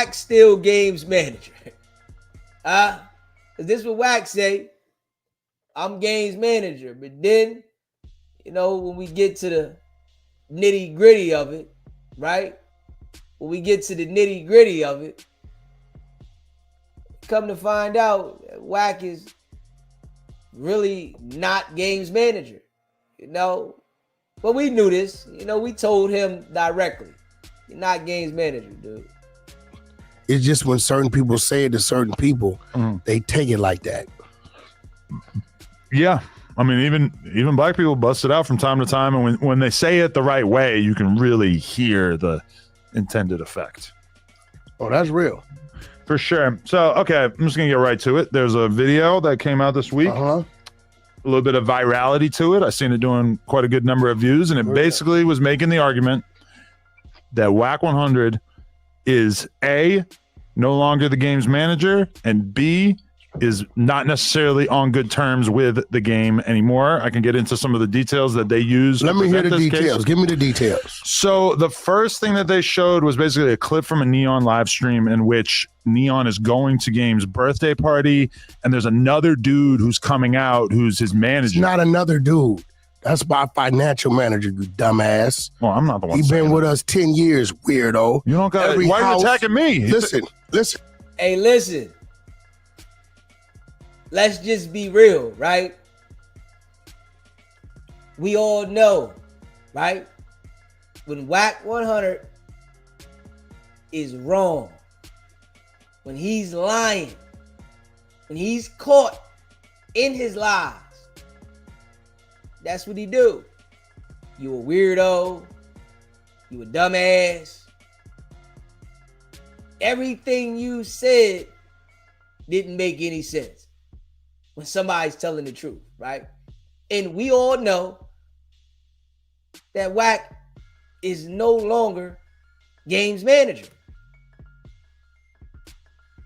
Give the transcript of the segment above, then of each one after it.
Wack still games manager? Cause this is what Wack say. I'm games manager, but then, you know, when we get to the nitty gritty of it, right? When we get to the nitty gritty of it, come to find out, Wack is really not games manager, you know. But we knew this, you know. We told him directly, "You're not games manager, dude." It's just when certain people say it to certain people, they take it like that. Yeah. I mean, even black people bust it out from time to time, and when they say it the right way, you can really hear the intended effect. Oh, that's real. For sure. So, okay, I'm just going to get right to it. There's a video that came out this week. A little bit of virality to it. I've seen it doing quite a good number of views, and it basically was making the argument that Wack100 is A, no longer the game's manager, and B, is not necessarily on good terms with the game anymore. I can get into some of the details that they use. Let me hear the details. Case. Give me the details. So the first thing that they showed was basically a clip from a Neon live stream in which Neon is going to Game's birthday party, and there's another dude who's coming out who's his manager. It's not another dude. That's my financial manager, you dumbass. Well, I'm not the one. He's been with us 10 years, weirdo. You don't got. Why are you attacking me? Listen. Hey, listen. Let's just be real, right? We all know, right? When Wack100 is wrong, when he's lying, when he's caught in his lies, that's what he do. You a weirdo. You a dumbass. Everything you said didn't make any sense when somebody's telling the truth, right? And we all know that Wack is no longer games manager.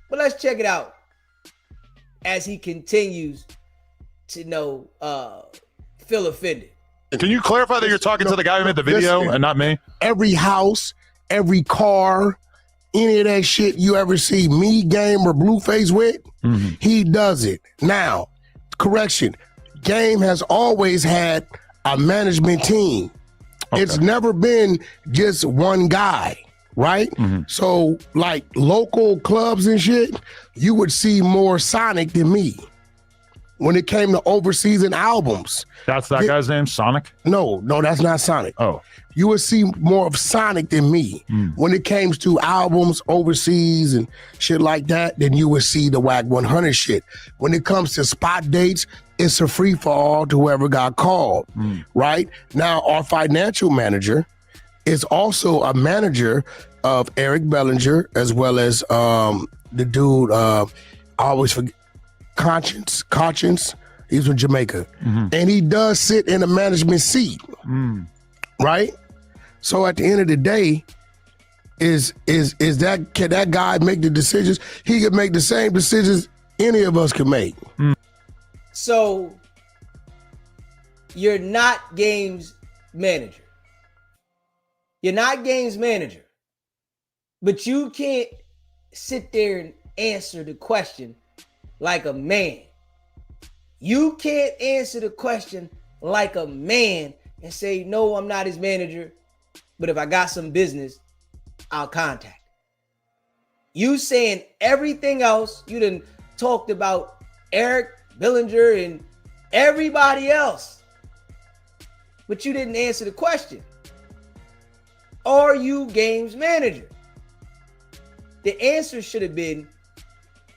But let's check it out as he continues to feel offended. Can you clarify that you're talking to the guy who made the video and not me? Every house, every car, any of that shit you ever see me, Game, or Blueface with, he does it. Now, correction, Game has always had a management team. Okay. It's never been just one guy, right? So, like local clubs and shit, you would see more Sonic than me. When it came to overseas and albums. That's that guy's name, Sonic? No, that's not Sonic. Oh. You would see more of Sonic than me. When it came to albums overseas and shit like that, then you would see the Wack100 shit. When it comes to spot dates, it's a free-for-all to whoever got called, right? Now, our financial manager is also a manager of Eric Bellinger, as well as the dude, I always forget, Conscience, he's from Jamaica. And he does sit in a management seat, right? So at the end of the day, can that guy make the decisions? He could make the same decisions any of us could make. So you're not games manager. You're not games manager, but you can't sit there and answer the question like a man. You can't answer the question like a man and say, no, I'm not his manager, but if I got some business, I'll contact. You saying everything else, you done talked about Eric Bellinger and everybody else, but you didn't answer the question. Are you games manager? The answer should have been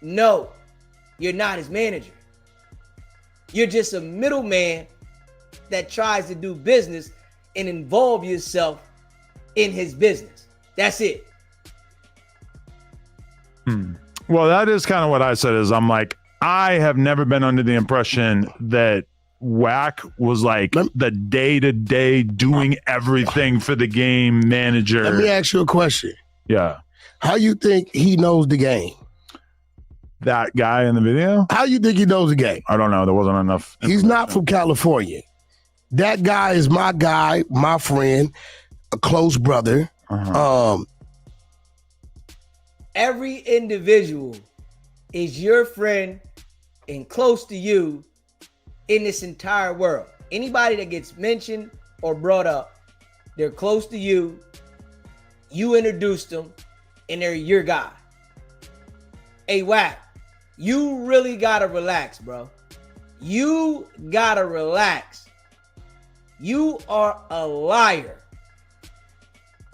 no. You're not his manager. You're just a middleman that tries to do business and involve yourself in his business. That's it. Well, that is kind of what I said is I'm like, I have never been under the impression that Wack was like the day-to-day doing everything for the game manager. Let me ask you a question. Yeah. How you think he knows the game? That guy in the video? How you think he knows the game? I don't know. There wasn't enough. He's not from California. That guy is my guy, my friend, a close brother. every individual is your friend and close to you in this entire world. Anybody that gets mentioned or brought up, they're close to you. You introduced them, and they're your guy. Hey, Wack, you really gotta relax, bro. You gotta relax. You are a liar.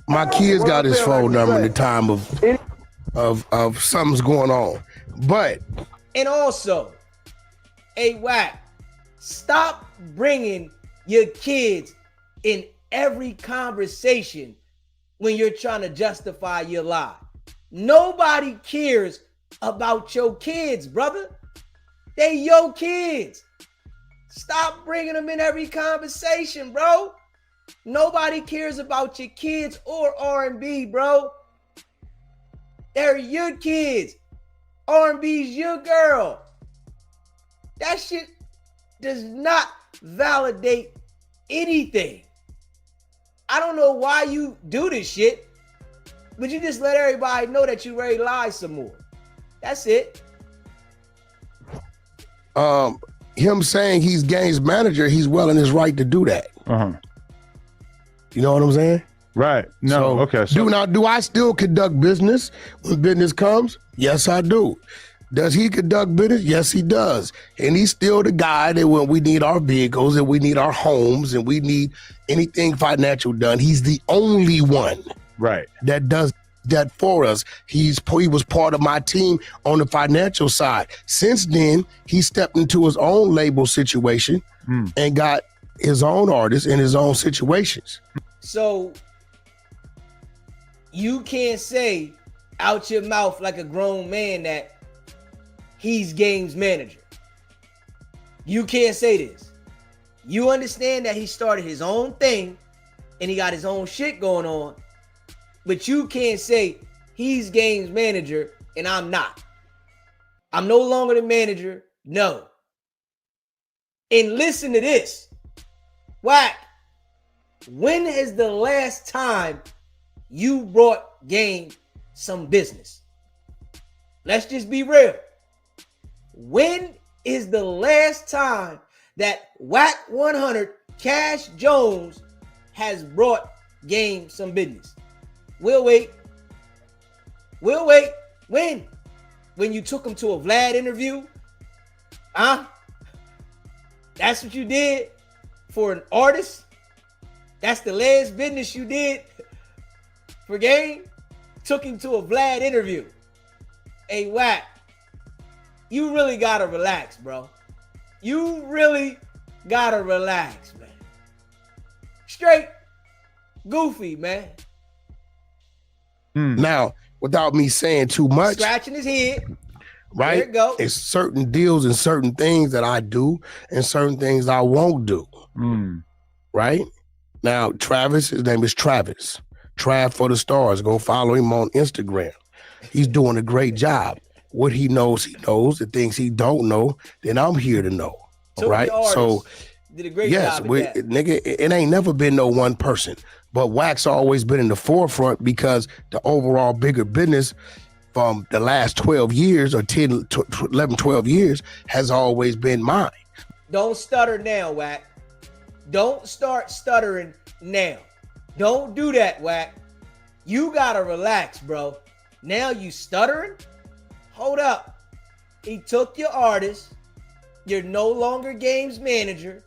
My kids got his phone number in the time of something's going on. But and also, hey, Wack, stop bringing your kids in every conversation when you're trying to justify your lie. Nobody cares about your kids, brother. They your kids. Stop bringing them in every conversation, bro. Nobody cares about your kids or R&B, bro. They're your kids. R&B's your girl. That shit does not validate anything. I don't know why you do this shit, but you just let everybody know that you ready to lie some more. That's it. Him saying he's Game's manager, he's well in his right to do that. You know what I'm saying? Right. No. So, Okay. So do I still conduct business when business comes? Yes, I do. Does he conduct business? Yes, he does. And he's still the guy that when we need our vehicles and we need our homes and we need anything financial done, he's the only one that does that for us. He was part of my team on the financial side. Since then, he stepped into his own label situation and got his own artists in his own situations. So you can't say out your mouth like a grown man that he's Game's manager. You can't say this. You understand that he started his own thing and he got his own shit going on, but you can't say he's Game's manager and I'm not. I'm no longer the manager. No. And listen to this. Wack, when is the last time you brought Game some business? Let's just be real. When is the last time that Wack100 Cash Jones has brought Game some business? We'll wait. We'll wait. When? When you took him to a Vlad interview? Huh? That's what you did for an artist? That's the last business you did for Game? Took him to a Vlad interview. Hey, Wack, you really gotta relax, bro. You really gotta relax, man. Straight goofy, man. Now, without me saying too much, scratching his head. Right? There it go. It's certain deals and certain things that I do and certain things I won't do. Right? Now, Travis, his name is Travis. Trav for the Stars. Go follow him on Instagram. He's doing a great job. What he knows, he knows. The things he don't know, then I'm here to know. Right? So, did a great job at that. Nigga, it ain't never been no one person. But Wack's always been in the forefront because the overall bigger business from the last 12 years or 10, 11, 12 years has always been mine. Don't stutter now, Wack. Don't start stuttering now. Don't do that, Wack. You gotta relax, bro. Now you stuttering? Hold up. He took your artist. You're no longer Game's manager.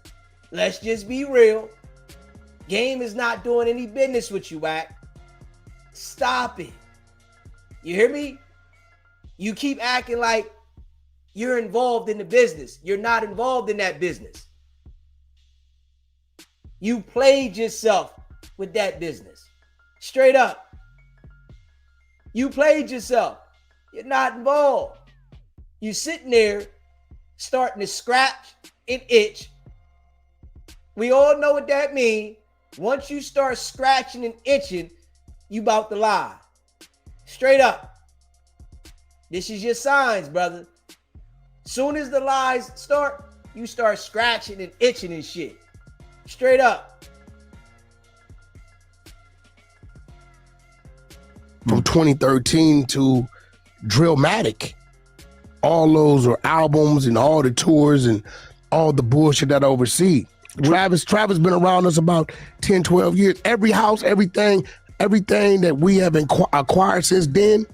Let's just be real. Game is not doing any business with you, Wack. Stop it. You hear me? You keep acting like you're involved in the business. You're not involved in that business. You played yourself with that business. Straight up. You played yourself. You're not involved. You sitting there starting to scratch and itch. We all know what that means. Once you start scratching and itching, you about to lie. Straight up. This is your signs, brother. Soon as the lies start, you start scratching and itching and shit. Straight up. From 2013 to Drillmatic. All those are albums and all the tours and all the bullshit that I oversee. Travis been around us about 10, 12 years. Every house, everything that we have acquired since then,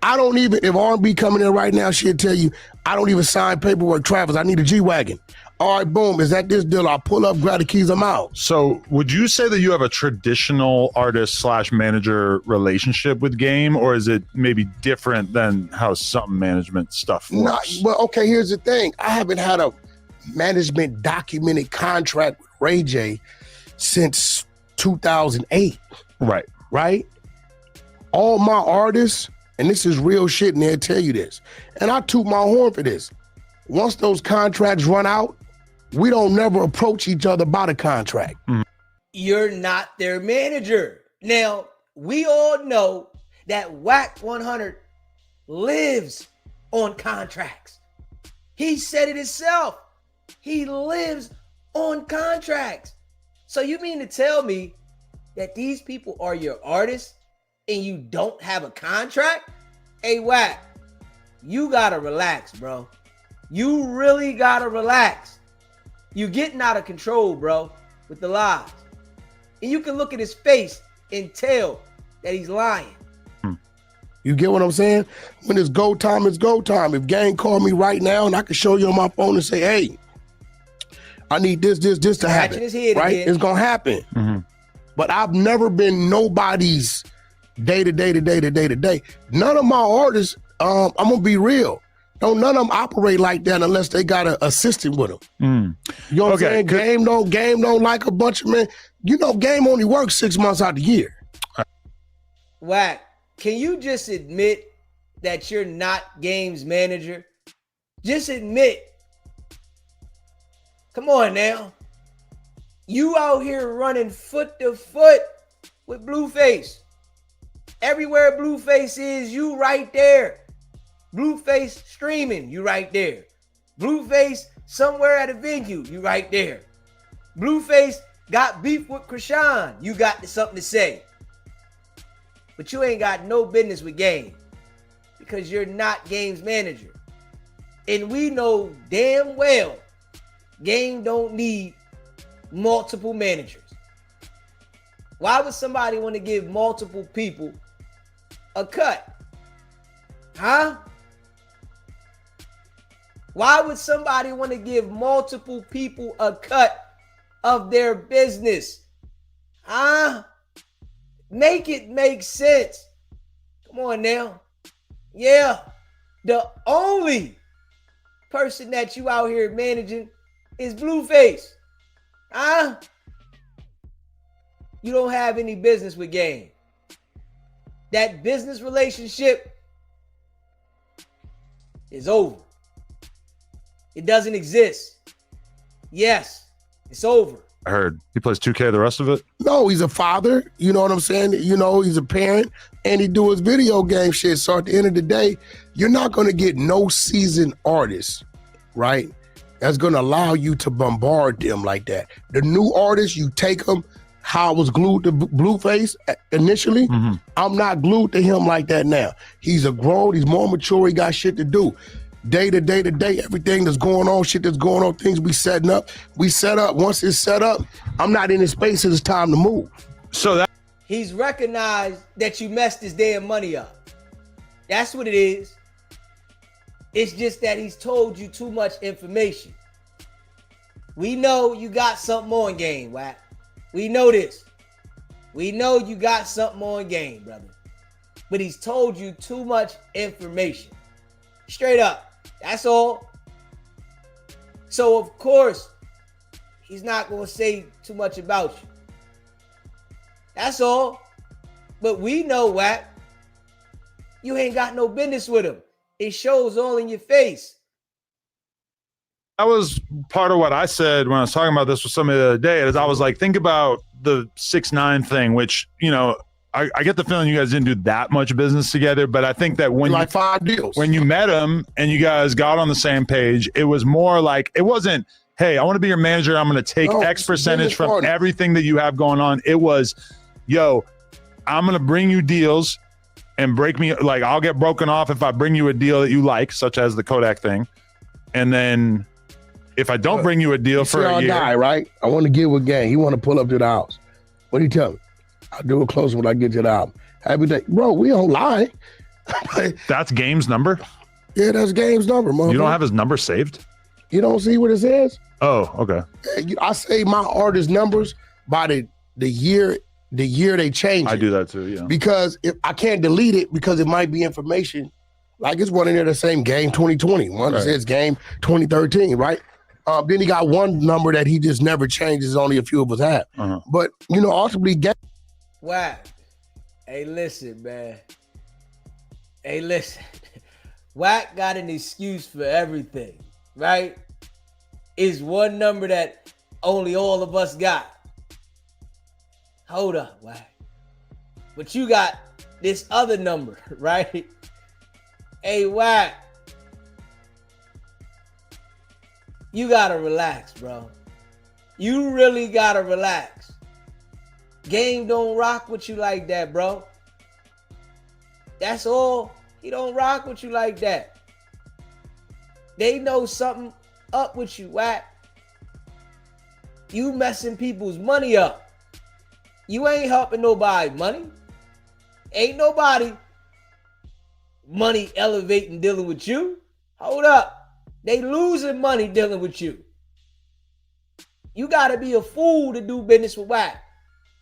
I don't even, if R&B coming in right now, she'll tell you, I don't even sign paperwork. Travis, I need a G-Wagon. All right, boom, is that this deal? I'll pull up, grab the keys, I'm out. So would you say that you have a traditional artist/manager relationship with Game, or is it maybe different than how some management stuff works? Well, okay, here's the thing. I haven't had a management documented contract with Ray J since 2008. Right? All my artists, and this is real shit, and they'll tell you this, and I toot my horn for this. Once those contracts run out, we don't never approach each other about a contract. You're not their manager. Now, we all know that Wack100 lives on contracts. He said it himself. He lives on contracts. So you mean to tell me that these people are your artists and you don't have a contract? Hey, Wack, you gotta relax, bro. You really gotta relax. You getting out of control, bro, with the lies. And you can look at his face and tell that he's lying. You get what I'm saying? When it's go time, it's go time. If Gang called me right now and I can show you on my phone and say, hey, I need this to happen, his head right? again. It's gonna happen. But I've never been nobody's day to day. None of my artists, I'm gonna be real. None of them operate like that unless they got an assistant with them. You know what I'm saying? Game don't like a bunch of men. You know, Game only works 6 months out the year. Wack, can you just admit that you're not Game's manager? Just admit. Come on now. You out here running foot to foot with Blueface. Everywhere Blueface is, you right there. Blueface streaming, you right there. Blueface somewhere at a venue, you right there. Blueface got beef with Krishan, you got something to say. But you ain't got no business with Game because you're not Game's manager. And we know damn well Game don't need multiple managers. Why would somebody want to give multiple people a cut? Huh? Why would somebody want to give multiple people a cut of their business? Huh? Make it make sense. Come on now. Yeah. The only person that you out here managing is Blueface. Huh? You don't have any business with Game. That business relationship is over. It doesn't exist. Yes, it's over. I heard he plays 2K the rest of it. No, he's a father. You know what I'm saying? You know, he's a parent and he do his video game shit. So at the end of the day, you're not going to get no seasoned artist, right? That's going to allow you to bombard them like that. The new artists, you take them, how I was glued to Blueface initially. I'm not glued to him like that now. He's a grown, he's more mature, he got shit to do. Day to day, everything that's going on, shit that's going on, things we setting up. We set up. Once it's set up, I'm not in his space, it's time to move. So that he's recognized that you messed his damn money up. That's what it is. It's just that he's told you too much information. We know you got something on Game, Wack. We know this. We know you got something on Game, brother. But he's told you too much information. Straight up. That's all. So, of course, he's not going to say too much about you. That's all. But we know, Wack, you ain't got no business with him. It shows all in your face. That was part of what I said when I was talking about this with somebody the other day. Is I was like, think about the 6ix9ine thing, which, you know, I get the feeling you guys didn't do that much business together, but I think that when like 5 deals. When you met him and you guys got on the same page, it was more like, it wasn't, hey, I want to be your manager. I'm going to take X percentage from everything that you have going on. It was, yo, I'm going to bring you deals and break me, like I'll get broken off if I bring you a deal that you like, such as the Kodak thing. And then if I don't bring you a deal for a year, die, right? I want to get with gang. He want to pull up to the house. What do you tell me? I'll do it closer when I get to the album. Happy day. Bro, we don't lie. that's Game's number. Yeah, that's Game's number, motherfucker. You don't have his number saved? You don't see what it says? Oh, okay. I say my artist numbers by the year they change it. I do that too, yeah. Because if I can't delete it because it might be information. Like it's one in there the same Game 2020. One that says Game 2013, right? Then he got one number that he just never changes. Only a few of us have. But, you know, ultimately, Wack. Hey, listen, man. Hey, listen. Wack got an excuse for everything, right? It's one number that only all of us got. Hold up, Wack. But you got this other number, right? Hey, Wack. You gotta relax, bro. You really gotta relax. Game don't rock with you like that, bro. That's all. He don't rock with you like that. They know something up with you, Wack. You messing people's money up. You ain't helping nobody money. Ain't nobody money elevating dealing with you. Hold up. They losing money dealing with you. You gotta be a fool to do business with Wack.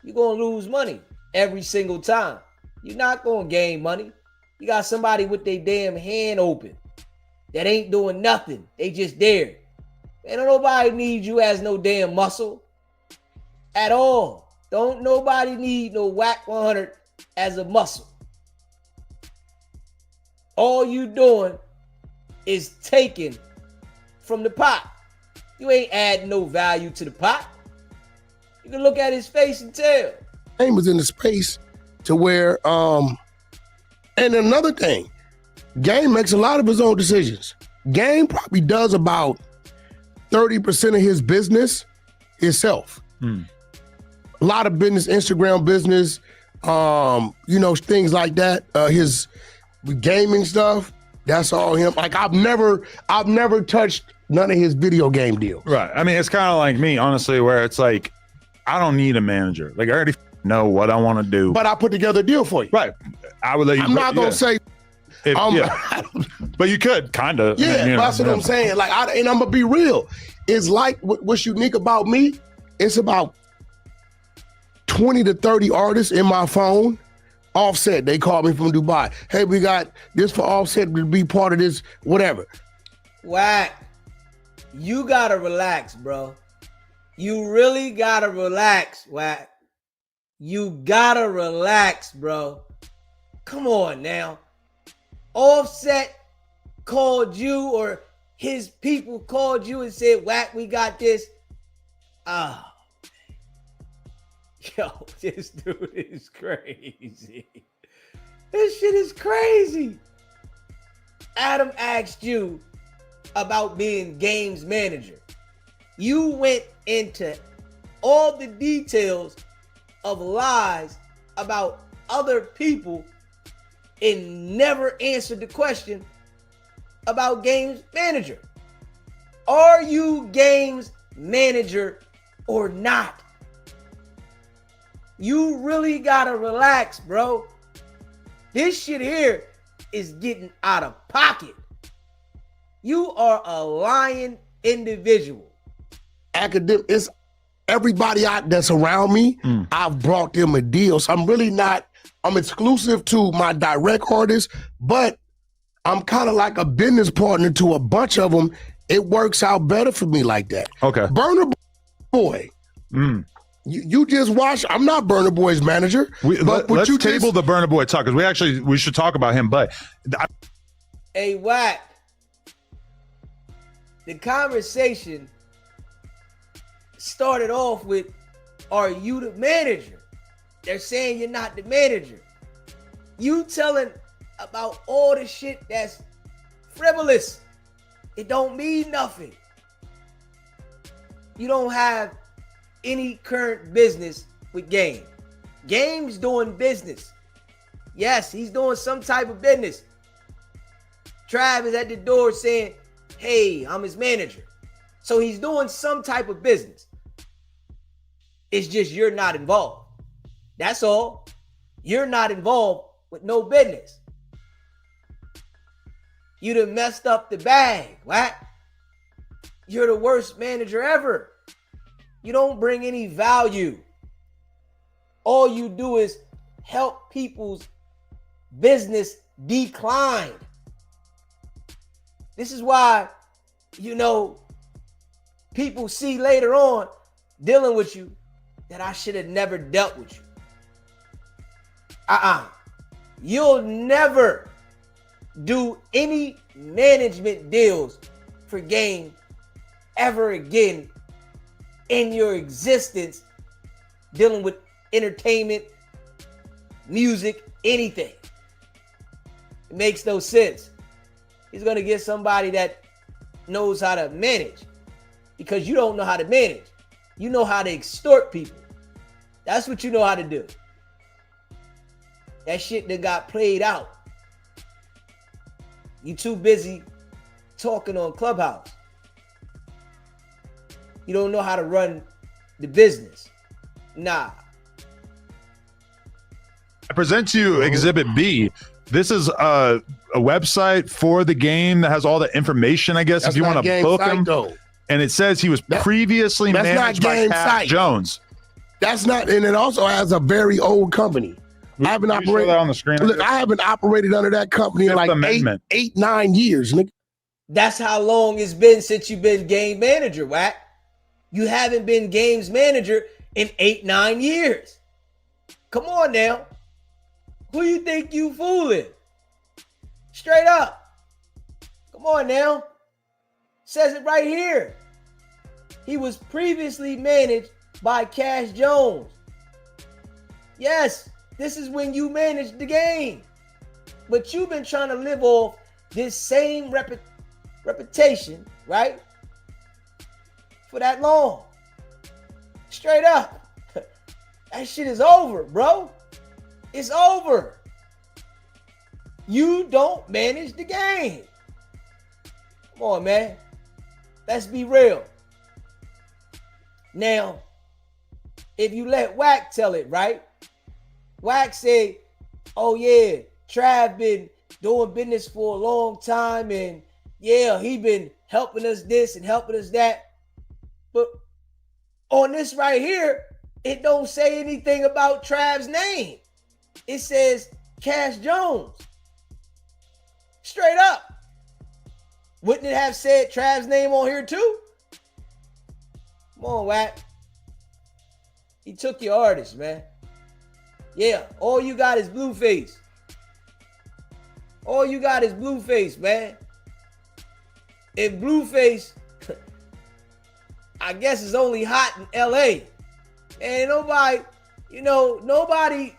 You're gonna lose money every single time. You're not gonna gain money. You got somebody with their damn hand open that ain't doing nothing. They just there. Ain't nobody need you as no damn muscle at all. Don't nobody need no Wack100 as a muscle. All you doing is taking from the pot. You ain't adding no value to the pot. You can look at his face and tell. Game was in the space to where, and another thing, Game makes a lot of his own decisions. Game probably does about 30% of his business himself. A lot of business, Instagram business, you know, things like that. His gaming stuff, that's all him. Like I've never touched none of his video game deals. Right. I mean, it's kind of like me, honestly, where it's like, I don't need a manager. Like I already know what I want to do. But I put together a deal for you. Right. I would let you. I'm not gonna say. But you could kind of. Yeah, you know, that's what I'm saying. Like, and I'm gonna be real. It's like what's unique about me. It's about 20 to 30 artists in my phone. Offset, they called me from Dubai. Hey, we got this for Offset to be part of this, whatever. Wack, you gotta relax, bro. You really gotta relax, Wack. You gotta relax, bro. Come on now. Offset called you or his people called you and said, Wack, we got this. Oh, yo, this dude is crazy. This shit is crazy. Adam asked you about being Game's manager. You went into all the details of lies about other people and never answered the question about Game's manager. Are you Game's manager or not? You really gotta relax, bro. This shit here is getting out of pocket. You are a lying individual. Academic, it's everybody out that's around me. I've brought them a deal. So I'm really not, I'm exclusive to my direct artists, but I'm kind of like a business partner to a bunch of them. It works out better for me like that. Okay. Burner Boy. You just watch. I'm not Burner Boy's manager. Let's table the Burner Boy talk because we should talk about him. But hey, Wack, the conversation started off with, "Are you the manager?" They're saying you're not the manager. You telling about all the shit that's frivolous. It don't mean nothing. You don't have any current business with Game. Game's doing business. Yes, he's doing some type of business. Trav is at the door saying, hey, I'm his manager. So he's doing some type of business. It's just you're not involved. That's all. You're not involved with no business. You done messed up the bag, Wack. You're the worst manager ever. You don't bring any value. All you do is help people's business decline. This is why, people see later on dealing with you that I should have never dealt with you. You'll never do any management deals for game ever again in your existence, dealing with entertainment, music, anything. It makes no sense. He's going to get somebody that knows how to manage, because you don't know how to manage. You know how to extort people. That's what you know how to do. That shit that got played out. You too busy talking on Clubhouse. You don't know how to run the business. Nah. I present to you Exhibit B. This is a website for the game that has all the information, I guess, if you want to book him. And it says he was previously managed by Cash Jones. That's not, and it also has a very old company. I haven't operated that on the screen. Look, I haven't operated under that company in like 9 years, nigga. That's how long it's been since you've been game manager, Wack. You haven't been games manager in 8-9 years. Come on now. Who you think you fooling? Straight up. Come on now. Says it right here. He was previously managed by Cash Jones. Yes, this is when you managed the game. But you've been trying to live off this same reputation, right? For that long. Straight up. That shit is over, bro. It's over. You don't manage the game. Come on, man. Let's be real. Now, if you let Wack tell it, right? Wack say, oh yeah, Trav been doing business for a long time, and yeah, he been helping us this and helping us that. But on this right here, it don't say anything about Trav's name. It says Cash Jones. Straight up. Wouldn't it have said Trav's name on here too? Come on, Wack. He took your artist, man. Yeah, all you got is Blueface. All you got is Blueface, man. And Blueface, I guess, is only hot in LA. And nobody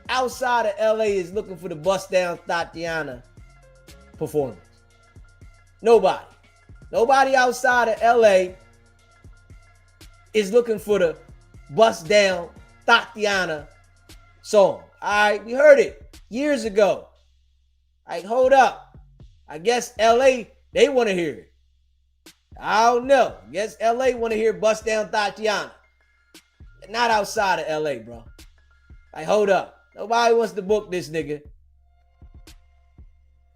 outside of LA is looking for the Bust Down Tatiana performance. Nobody. Nobody outside of LA is looking for the Bust Down Tatiana song. All right, we heard it years ago. Like, hold up. I guess LA, they want to hear it. I don't know. I guess LA want to hear Bust Down Tatiana. Not outside of LA, bro. Like, hold up. Nobody wants to book this nigga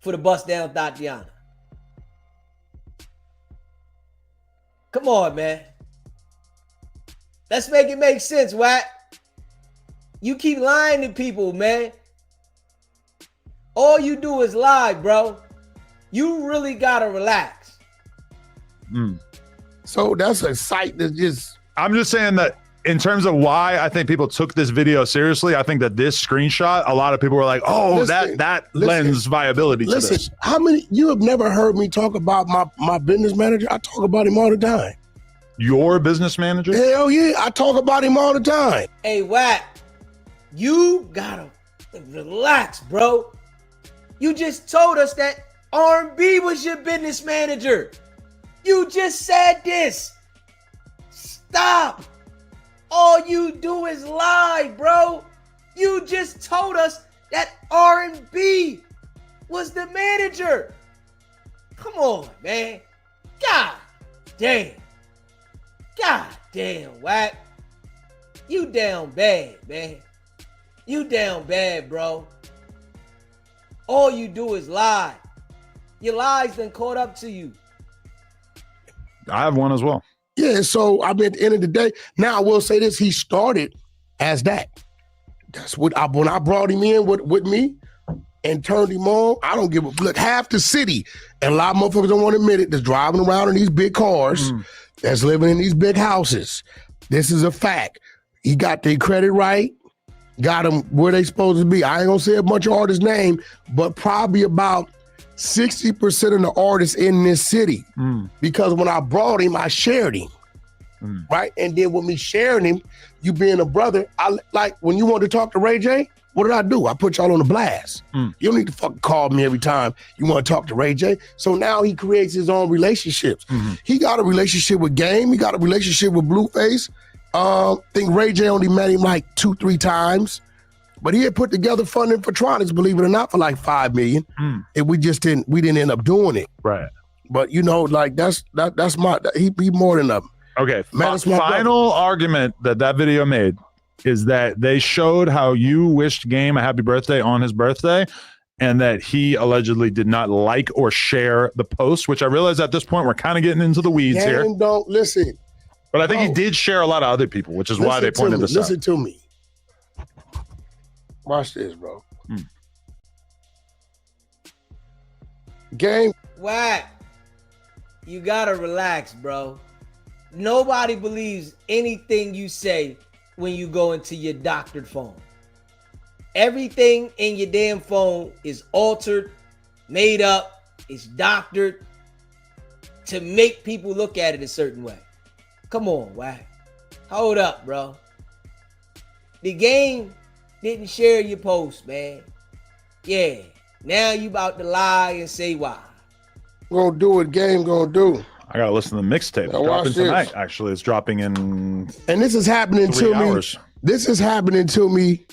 for the Bust Down Tatiana. Come on, man. Let's make it make sense, Wack. You keep lying to people, man. All you do is lie, bro. You really gotta relax. So that's a site that just... I'm just saying that in terms of why I think people took this video seriously, I think that this screenshot, a lot of people were like, oh, that lends viability to this. How many, you have never heard me talk about my business manager? I talk about him all the time. Your business manager? Hell yeah, I talk about him all the time. Hey, Wack, you gotta relax, bro. You just told us that R&B was your business manager. You just said this. Stop. All you do is lie, bro. You just told us that R&B was the manager. Come on, man. God damn. God damn, Wack. You down bad, man. You down bad, bro. All you do is lie. Your lies done caught up to you. I have one as well. Yeah, so I mean, at the end of the day, now I will say this, he started as that. That's what when I brought him in with me and turned him on, I don't give a look. Half the city, and a lot of motherfuckers don't want to admit it, that's driving around in these big cars, that's living in these big houses. This is a fact. He got their credit right, got them where they supposed to be. I ain't gonna say a bunch of artists' name, but probably about 60% of the artists in this city. Because when I brought him, I shared him. Right? And then with me sharing him, you being a brother, I like when you want to talk to Ray J, what did I do? I put y'all on the blast. You don't need to fucking call me every time you want to talk to Ray J. So now he creates his own relationships. He got a relationship with Game. He got a relationship with Blueface. I think Ray J only met him like 2-3 times. But he had put together funding for Tronics, believe it or not, for like $5 million. And we didn't end up doing it. Right. But you know, like that's my he more than a okay. Man, Final argument that video made is that they showed how you wished Game a happy birthday on his birthday, and that he allegedly did not like or share the post, which I realize at this point we're kind of getting into the weeds here. Don't listen. But I think he did share a lot of other people, which is why they pointed this out. Listen to me. Watch this, bro. Game. Wack, you gotta relax, bro. Nobody believes anything you say when you go into your doctored phone. Everything in your damn phone is altered, made up, it's doctored to make people look at it a certain way. Come on, Wack. Hold up, bro. The Game didn't share your post, man. Yeah, now you about to lie and say why. Gonna do what Game gonna do. I gotta listen to the mixtape. It's dropping tonight. Actually, it's dropping in. And this is happening 3 to hours. me. This is happening to me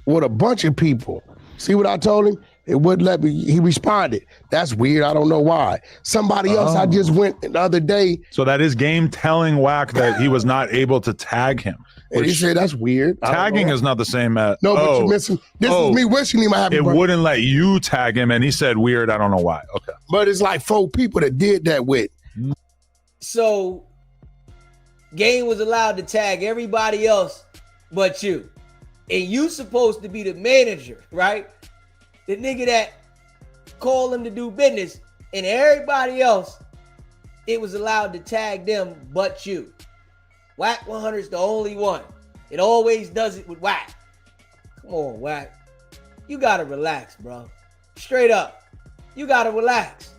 with a bunch of people. See what I told him? It wouldn't let me. He responded. That's weird. I don't know why. Somebody else. I just went the other day. So that is Game telling Wack that he was not able to tag him. And he said that's weird. Tagging is not the same as but you missing. This is me wishing him a happy birthday. It wouldn't let you tag him, and he said weird. I don't know why. Okay, but it's like 4 people that did that with. So Game was allowed to tag everybody else but you, and you supposed to be the manager, right? The nigga that called him to do business, and everybody else, it was allowed to tag them but you. Wack100 is the only one. It always does it with Wack. Come on, Wack. You gotta relax, bro. Straight up. You gotta relax.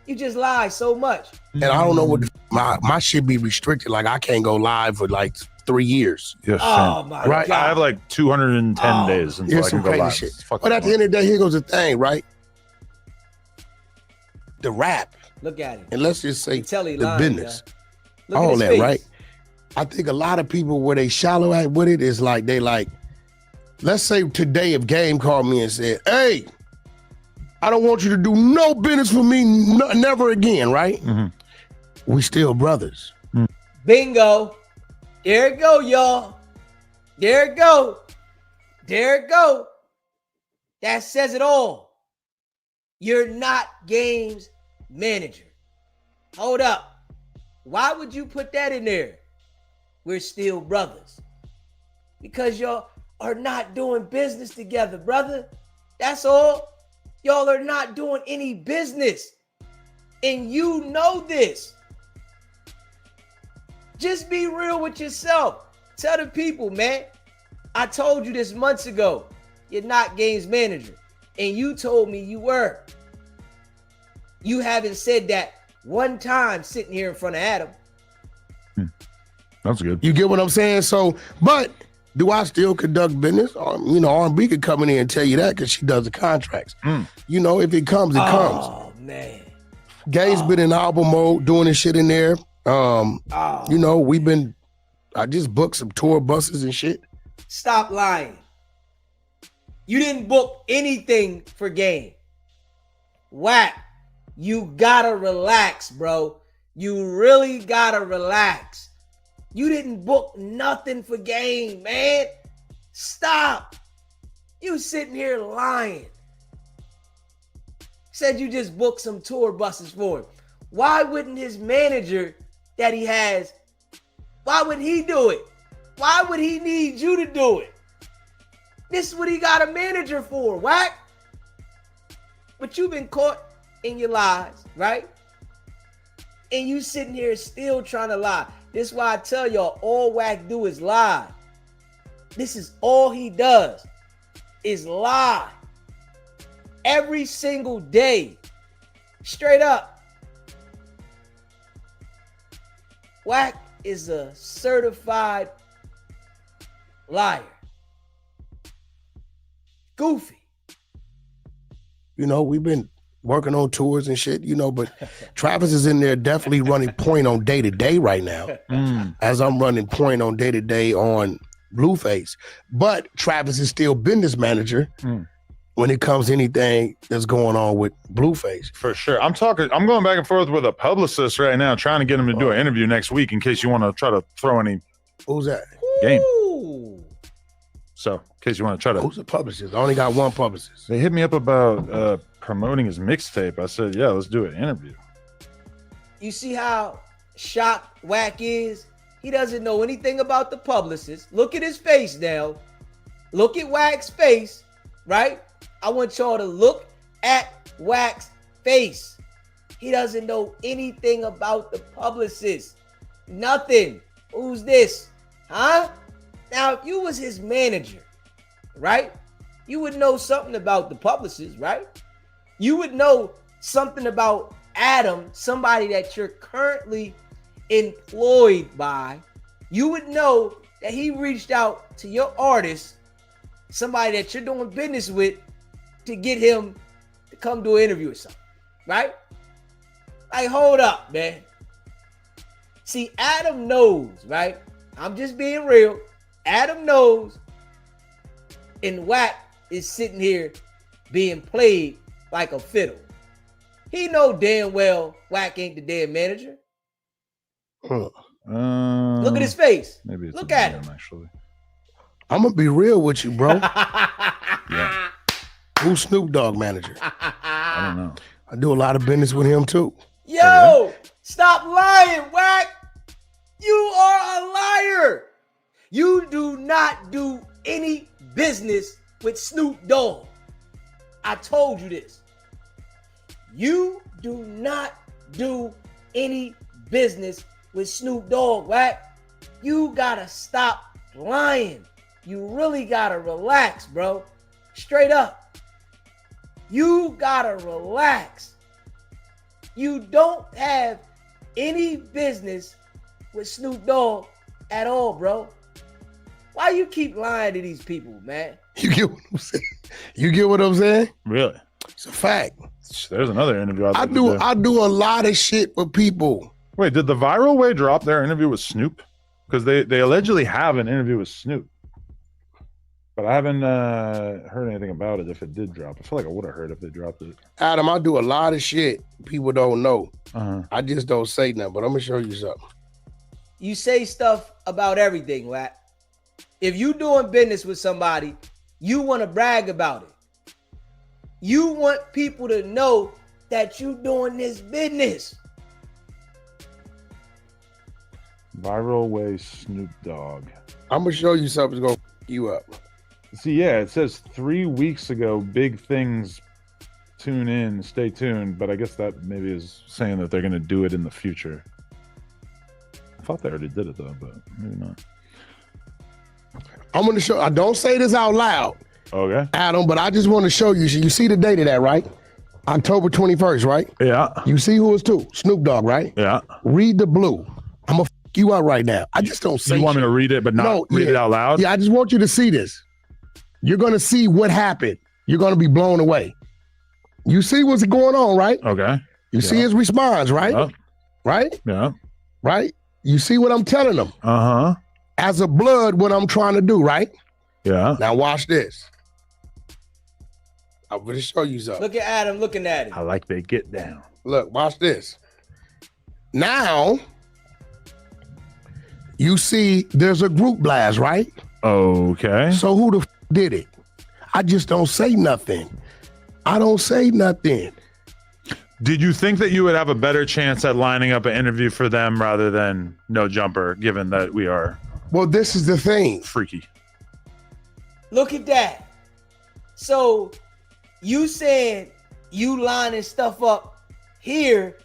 You just lie so much. And I don't know what my shit be restricted. Like I can't go live for like 3 years. Yes, oh my God. I have like 210 days until I can go live. Shit. But at the end of the day, here goes the thing, right? The rap. Look at it. And let's just say the lying, business. Look all at his that, face. right? I think a lot of people where they shallow at with it is like they like, let's say today if Game called me and said, hey, I don't want you to do no business for me, never again, right? We still brothers. Bingo. There it go, y'all. There it go. There it go. That says it all. You're not Game's manager. Hold up. Why would you put that in there? We're still brothers. Because y'all are not doing business together, brother. That's all. Y'all are not doing any business. And you know this. Just be real with yourself. Tell the people, man. I told you this months ago. You're not Game's manager. And you told me you were. You haven't said that one time sitting here in front of Adam. That's good. You get what I'm saying? So, but do I still conduct business? You know, R&B could come in here and tell you that because she does the contracts. You know, if it comes, it comes. Oh, man. Gay's been in album mode, doing his shit in there. You know, I just booked some tour buses and shit. Stop lying. You didn't book anything for Game. Wack, you gotta relax, bro. You really gotta relax. You didn't book nothing for Game, man. Stop. You sitting here lying. Said you just booked some tour buses for him. Why wouldn't his manager that he has, why would he do it? Why would he need you to do it? This is what he got a manager for, Wack. But you've been caught in your lies, right? And you sitting here still trying to lie. This is why I tell y'all, all Wack do is lie. This is all he does, is lie. Every single day. Straight up. Wack is a certified liar. Goofy. You know, we've been working on tours and shit, you know, but Travis is in there definitely running point on day-to-day right now, as I'm running point on day-to-day on Blueface. But Travis is still business manager when it comes to anything that's going on with Blueface. For sure. I'm going back and forth with a publicist right now, trying to get him to do an interview next week in case you want to try to throw any Who's that? Game. Ooh. So, in case you want to try to. Who's the publicist? I only got one publicist. They hit me up about promoting his mixtape. I said, yeah, let's do an interview. You see how shocked Wack is? He doesn't know anything about the publicist. Look at his face now. Look at Wack's face, right? I want y'all to look at Wack's face. He doesn't know anything about the publicist. Nothing. Who's this? Huh? Now, if you was his manager, right? You would know something about the publicist, right? You would know something about Adam, somebody that you're currently employed by. You would know that he reached out to your artist, somebody that you're doing business with, to get him to come do an interview or something, right? Like, hold up, man. See, Adam knows, right? I'm just being real. Adam knows, and Wack is sitting here being played like a fiddle. He know damn well Wack ain't the damn manager. Look at his face. Maybe it's Look at him. Actually. I'm gonna be real with you, bro. Yeah. Who's Snoop Dogg manager? I don't know. I do a lot of business with him too. Yo, stop lying, Wack. You are a liar. You do not do any business with Snoop Dogg. I told you this. You do not do any business with Snoop Dogg, Wack. You gotta stop lying. You really gotta relax, bro. Straight up. You gotta relax. You don't have any business with Snoop Dogg at all, bro. Why you keep lying to these people, man? You get what I'm saying? You get what I'm saying? Really? It's a fact. There's another interview. I do a lot of shit with people. Wait, did the Viral Way drop their interview with Snoop? Because they allegedly have an interview with Snoop. But I haven't heard anything about it if it did drop. I feel like I would have heard if they dropped it. Adam, I do a lot of shit people don't know. Uh-huh. I just don't say nothing, but I'm going to show you something. You say stuff about everything, Wack. If you doing business with somebody, you want to brag about it. You want people to know that you doing this business. Viral Way Snoop Dogg. I'm going to show you something that's going to f you up. See, yeah, it says 3 weeks ago, big things, tune in, stay tuned. But I guess that maybe is saying that they're going to do it in the future. I thought they already did it though, but maybe not. I'm going to show, I don't say this out loud, Okay. Adam, but I just want to show you. You see the date of that, right? October 21st, right? Yeah. You see who it's to? Snoop Dogg, right? Yeah. Read the blue. I'm going to f you out right now. I just don't say You want me shit. to read it, but not read it out loud? Yeah, I just want you to see this. You're going to see what happened. You're going to be blown away. You see what's going on, right? Okay. You see his response, right? Yeah. Right? Yeah. Right? You see what I'm telling them. Uh-huh. As a blood, what I'm trying to do, right? Yeah. Now watch this. I'm gonna show you something. Look at Adam looking at I him. like they get down. Look, watch this. Now, you see there's a group blast, right? Okay. So who the did it? I just don't say nothing. I don't say nothing. Did you think that you would have a better chance at lining up an interview for them rather than No Jumper, given that we are Well, this is the thing. freaky? Look at that. So you saying you lining stuff up here,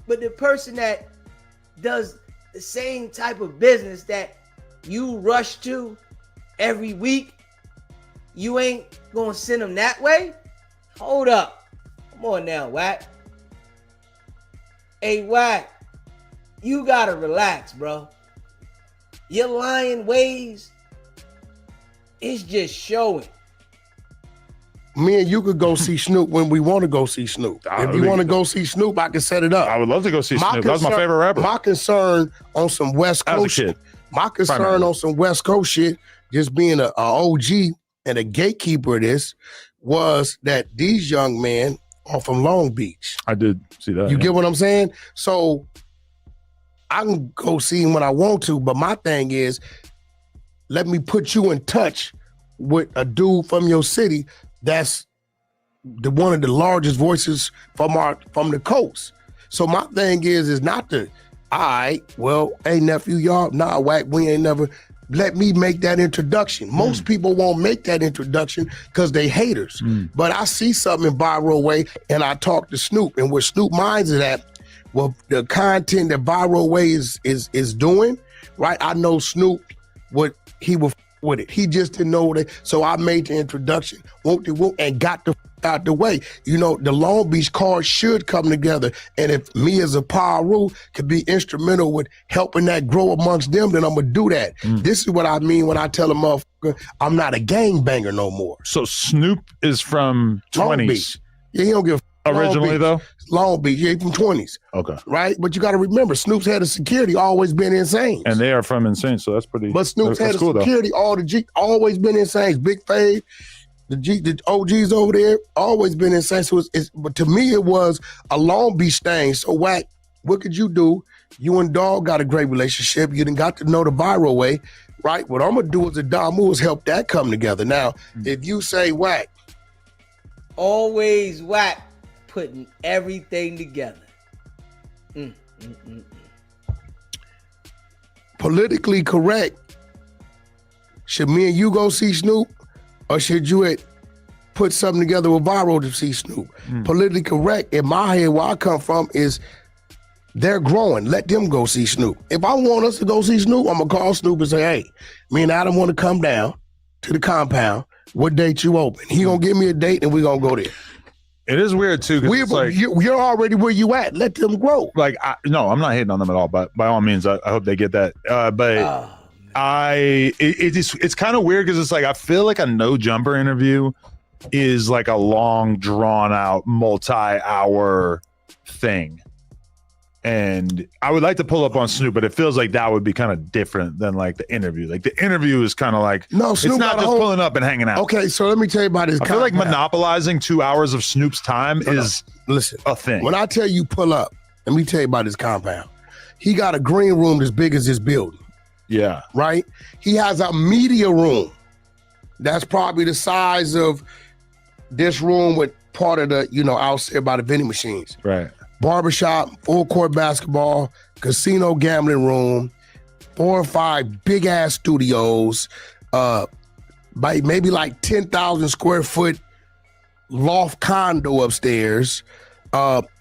but the person that does the same type of business that you rush to every week, you ain't gonna send them that way? Hold up. Come on now, Wack. Hey, Wack, you gotta relax, bro. Your lying ways is just showing. Me and you could go see Snoop when we want to go see Snoop. If you want to go see Snoop, I can set it up. I would love to go see Snoop. That was my favorite rapper. My concern on some West Coast shit. My concern on some West Coast shit, just being a OG and a gatekeeper of this, was that these young men are from Long Beach. I did see that. You get what I'm saying? So I can go see him when I want to, but my thing is, let me put you in touch with a dude from your city that's one of the largest voices from the coast. So my thing is not to, all right, well, hey nephew, y'all, nah, Wack, we ain't never. Let me make that introduction. Most people won't make that introduction because they haters. But I see something in Viral Way and I talk to Snoop, and where Snoop minds it at, well, the content that Viral Way is doing, right? I know Snoop, he will with it. He just didn't know that. So I made the introduction, and got the out the way. You know, the Long Beach cars should come together. And if me as a Paru could be instrumental with helping that grow amongst them, then I'm going to do that. This is what I mean when I tell a motherfucker, I'm not a gangbanger no more. So Snoop is from 20s. Long Beach. Yeah, he don't give a originally though? Long Beach, yeah, from 20s. Okay. Right? But you got to remember, Snoop's head of security always been insane. And they are from Insane, so that's pretty. But Snoop's head of security, always been insane. Big Fave, the OGs over there, always been insane. So but to me, it was a Long Beach thing. So Wack, what could you do? You and Dog got a great relationship. You done got to know the Viral Way, right? What I'm gonna do as a Dom is help that come together. Now, if you say Wack, always Wack, putting everything together. Politically correct, should me and you go see Snoop, or should you put something together with Viral to see Snoop? Politically correct, in my head, where I come from, is they're growing. Let them go see Snoop. If I want us to go see Snoop, I'm going to call Snoop and say, hey, me and Adam want to come down to the compound. What date you open? He going to give me a date and we going to go there. It is weird too, because like, you're already where you at. Let them grow. Like, no, I'm not hating on them at all, but by all means, I hope they get that. It's kind of weird because it's like, I feel like a No Jumper interview is like a long, drawn out, multi-hour thing. And I would like to pull up on Snoop, but it feels like that would be kind of different than like the interview. Like the interview is kind of like, no, Snoop, it's not just pulling up and hanging out. Okay, so let me tell you about this. I feel like monopolizing 2 hours of Snoop's time is listen, a thing. When I tell you pull up, let me tell you about this compound. He got a green room as big as this building. Yeah. Right? He has a media room that's probably the size of this room with part of the, out there by the vending machines. Right. Barbershop, full court basketball, casino gambling room, 4 or 5 big ass studios, by maybe like 10,000 square foot loft condo upstairs,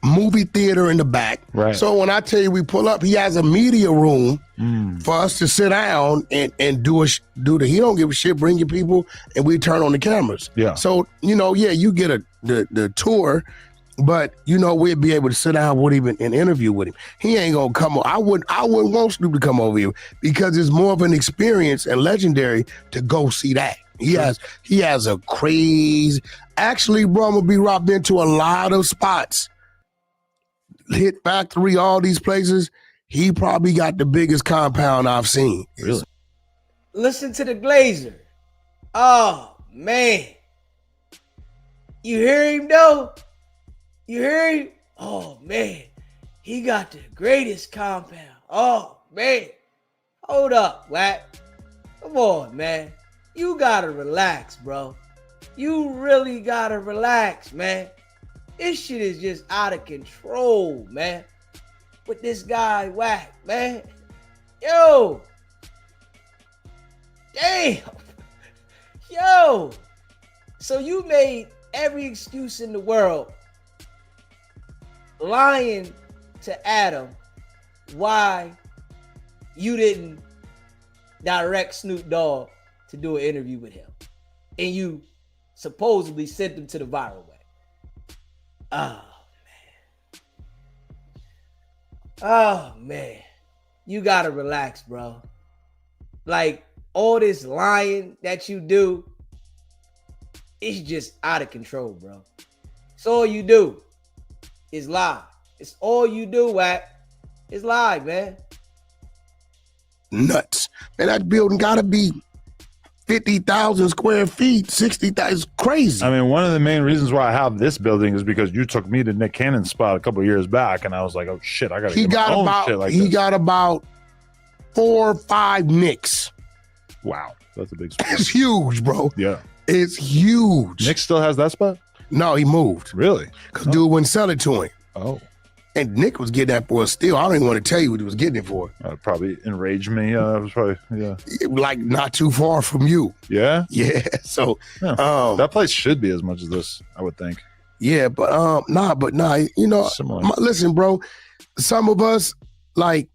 movie theater in the back. Right. So when I tell you we pull up, he has a media room for us to sit down and he don't give a shit, bring your people, and we turn on the cameras. Yeah. So, you get the tour, but we'd be able to sit down with him and interview with him. He ain't gonna come. I wouldn't want Snoop to come over here because it's more of an experience and legendary to go see that. He has a crazy. Actually, bro, I'm gonna be robbed into a lot of spots. Hit Factory, all these places. He probably got the biggest compound I've seen. Really? Listen to the Glazer. Oh man. You hear him though? You hear him? Oh man, he got the greatest compound. Oh man. Hold up, Wack. Come on, man. You gotta relax, bro. You really gotta relax, man. This shit is just out of control, man. With this guy, Wack, man. Yo. Damn. Yo. So you made every excuse in the world lying to Adam why you didn't direct Snoop Dogg to do an interview with him. And you supposedly sent him to the viral way. Oh, man. Oh, man. You gotta relax, bro. Like, all this lying that you do, it's just out of control, bro. It's all you do is lie. It's all you do, Wack. It's lie, man. Nuts. Man, that building gotta be 50,000 square feet, 60,000. It's crazy. I mean, one of the main reasons why I have this building is because you took me to Nick Cannon's spot a couple of years back, and I was like, oh shit, I gotta get my own shit like this. He got about 4 or 5 Nicks. Wow, that's a big spot. It's huge, bro. Yeah. It's huge. Nick still has that spot? No, he moved. Really? Because dude wouldn't sell it to him. Oh. And Nick was getting that for a steal. I don't even want to tell you what he was getting it for. Probably enraged me. It was probably, yeah. Like not too far from you. Yeah? Yeah. So that place should be as much as this, I would think. Yeah, but nah, you know, listen, bro, some of us, like,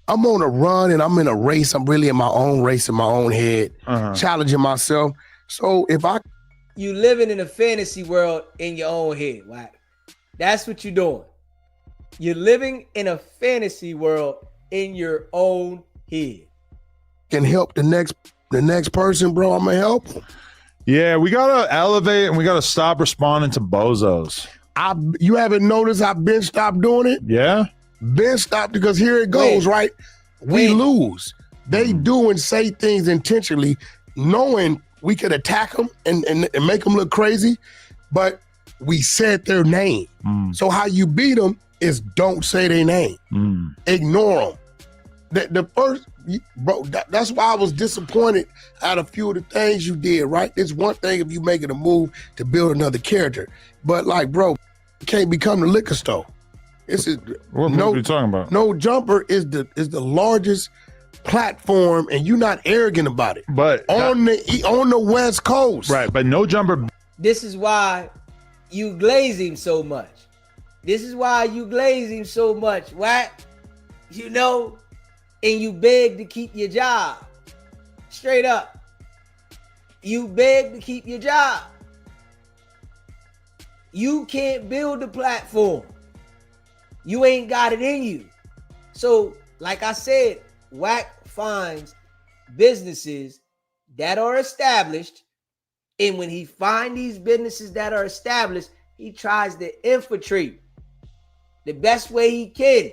I'm on a run and I'm in a race. I'm really in my own race in my own head, challenging myself. So if you living in a fantasy world in your own head, Wack. That's what you're doing. You're living in a fantasy world in your own head. Can help the next person, bro, I'm gonna help them. Yeah, we gotta elevate and we gotta stop responding to bozos. You haven't noticed I've been stopped doing it? Yeah. Been stopped because here it goes, right? We lose. They do and say things intentionally, knowing we could attack them and make them look crazy, but we said their name. So how you beat them is don't say their name. Ignore them. The first, bro, that's why I was disappointed at a few of the things you did, right? It's one thing if you making a move to build another character, but like, bro, you can't become the liquor store. What are you talking about? No Jumper is the largest platform, and you're not arrogant about it. But on the West Coast, right? But No Jumper. This is why you glaze him so much. This is why you glaze him so much, Wack. You know, and you beg to keep your job. Straight up, you beg to keep your job. You can't build a platform. You ain't got it in you. So, like I said, Wack finds businesses that are established, and when he finds these businesses that are established, he tries to infiltrate the best way he can.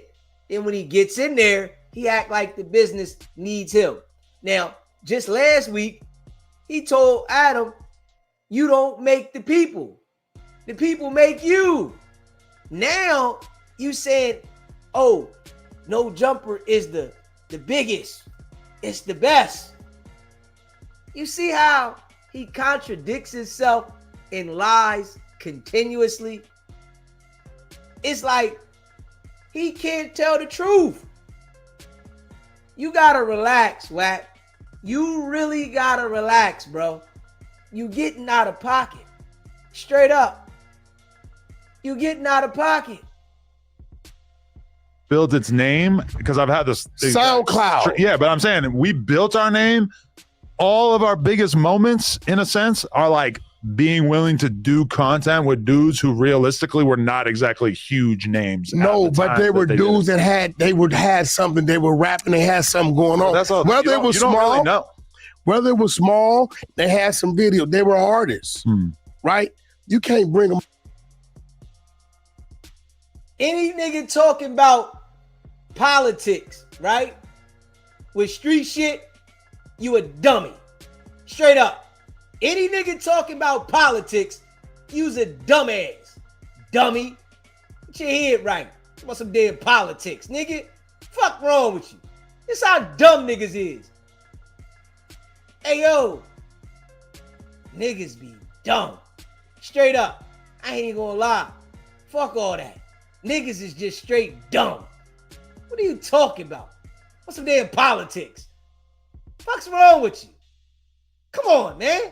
Then when he gets in there, he act like the business needs him. Now, just last week, he told Adam, you don't make the people. The people make you. Now, you said, oh, No Jumper is the biggest. It's the best. You see how he contradicts himself and lies continuously? It's like he can't tell the truth. You gotta relax, Wack. You really gotta relax, bro. You getting out of pocket. Straight up. You getting out of pocket. Built its name because I've had this SoundCloud. Yeah, but I'm saying we built our name. All of our biggest moments, in a sense, are like being willing to do content with dudes who realistically were not exactly huge names. No, but they were dudes that had something. They were rapping. They had something going on. That's all. Whether it was small, really whether it was small, they had some video. They were artists, right? You can't bring them. Any nigga talking about politics, right? With street shit, you a dummy. Straight up. Any nigga talking about politics, You's a dumbass. Dummy. Get your head right. You want some damn politics, nigga? Fuck wrong with you? This how dumb niggas is. Hey, yo. Niggas be dumb. Straight up. I ain't even gonna lie. Fuck all that. Niggas is just straight dumb. What are you talking about? What's some damn politics? Fuck's wrong with you? Come on, man.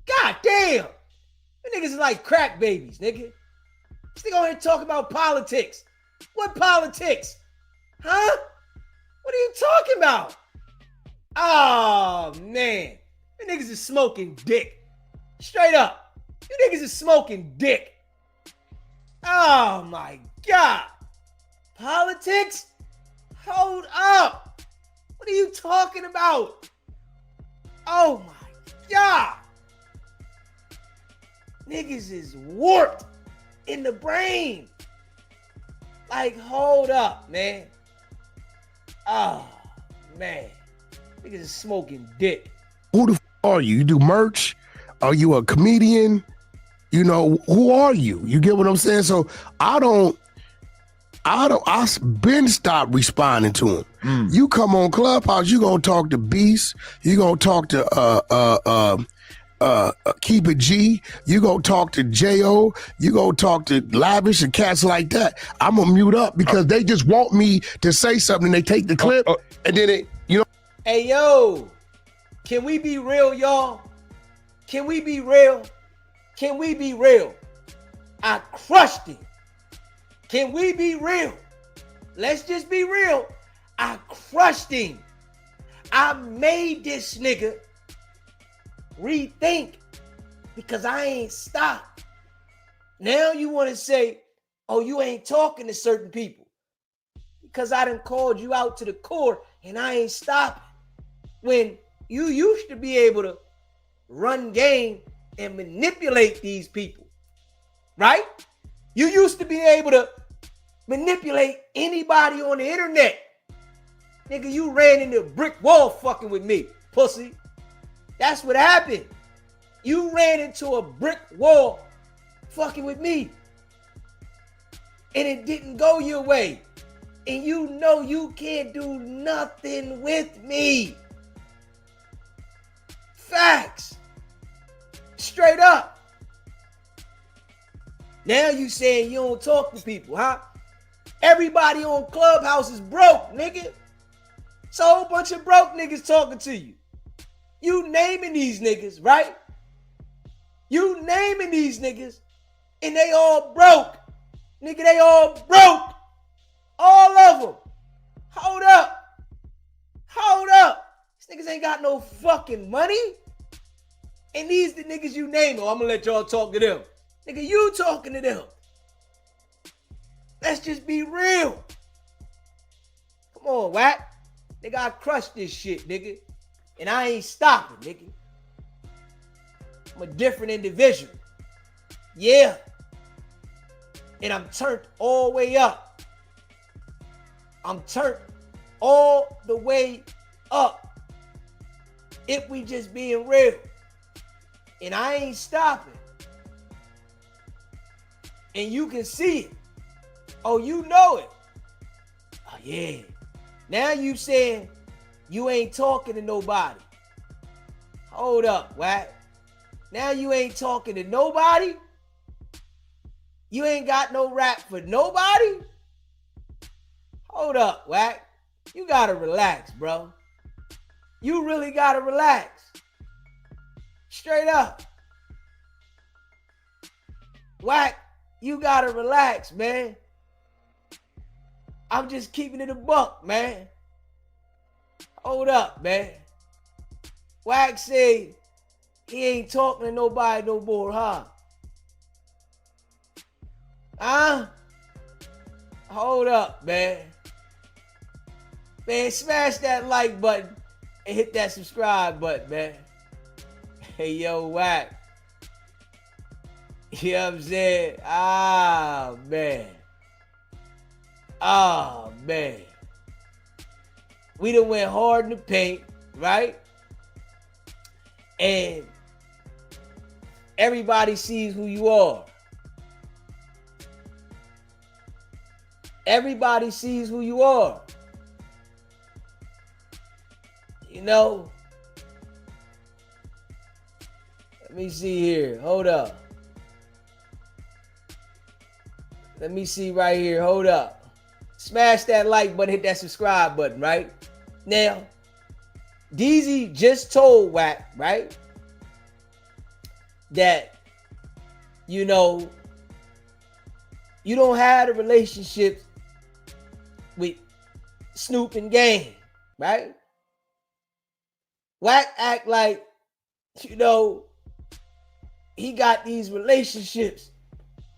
God damn. You niggas is like crack babies, nigga. This nigga on here talking about politics. What politics? Huh? What are you talking about? Oh, man. You niggas is smoking dick. Straight up. You niggas is smoking dick. Oh, my God. Politics? Hold up. What are you talking about? Oh, my God. Niggas is warped in the brain. Like, hold up, man. Oh, man. Niggas is smoking dick. Who the f are you? You do merch? Are you a comedian? You know, who are you? You get what I'm saying? So I been stopped responding to him. You come on Clubhouse, you gonna talk to Beast, you gonna talk to Keep It G, you gonna talk to J.O., you gonna talk to Lavish and cats like that. I'm gonna mute up because they just want me to say something. They take the clip and then it, you know. Hey, yo, can we be real, y'all? Can we be real? Can we be real? I crushed him. Can we be real? Let's just be real. I crushed him. I made this nigga rethink because I ain't stopped. Now you want to say, oh, you ain't talking to certain people because I done called you out to the core and I ain't stopping. When you used to be able to run game and manipulate these people, right? You used to be able to manipulate anybody on the internet. Nigga, you ran into a brick wall fucking with me, pussy. That's what happened. You ran into a brick wall fucking with me. And it didn't go your way. And you know you can't do nothing with me. Facts. Straight up. Now you saying you don't talk to people, huh? Everybody on Clubhouse is broke, nigga. It's a whole bunch of broke niggas talking to you. You naming these niggas, right? You naming these niggas, and they all broke. Nigga, they all broke. All of them. Hold up. Hold up. These niggas ain't got no fucking money. And these the niggas you name. Oh, I'm gonna let y'all talk to them. Nigga, you talking to them. Let's just be real. Come on, Wack. Nigga, I crushed this shit, nigga. And I ain't stopping, nigga. I'm a different individual. Yeah. And I'm turned all the way up. I'm turned all the way up. If we just being real. And I ain't stopping. And you can see it. Oh, you know it. Oh, yeah. Now you saying you ain't talking to nobody. Hold up, Wack. Now you ain't talking to nobody? You ain't got no rap for nobody? Hold up, Wack. You gotta relax, bro. You really gotta relax. Straight up. Wack, you gotta relax, man. I'm just keeping it a buck, man. Hold up, man. Wack said he ain't talking to nobody no more, huh? Huh? Hold up, man. Man, smash that like button and hit that subscribe button, man. Hey, yo, Wack. You know what I'm saying? Ah, man. Oh, man. We done went hard in the paint, right? And everybody sees who you are. Everybody sees who you are. You know, let me see here. Hold up. Let me see right here. Hold up. Smash that like button, hit that subscribe button, right? Now, DEEZY just told Wack, right, that, you know, you don't have a relationship with Snoop and Game, right? Wack act like, you know, he got these relationships,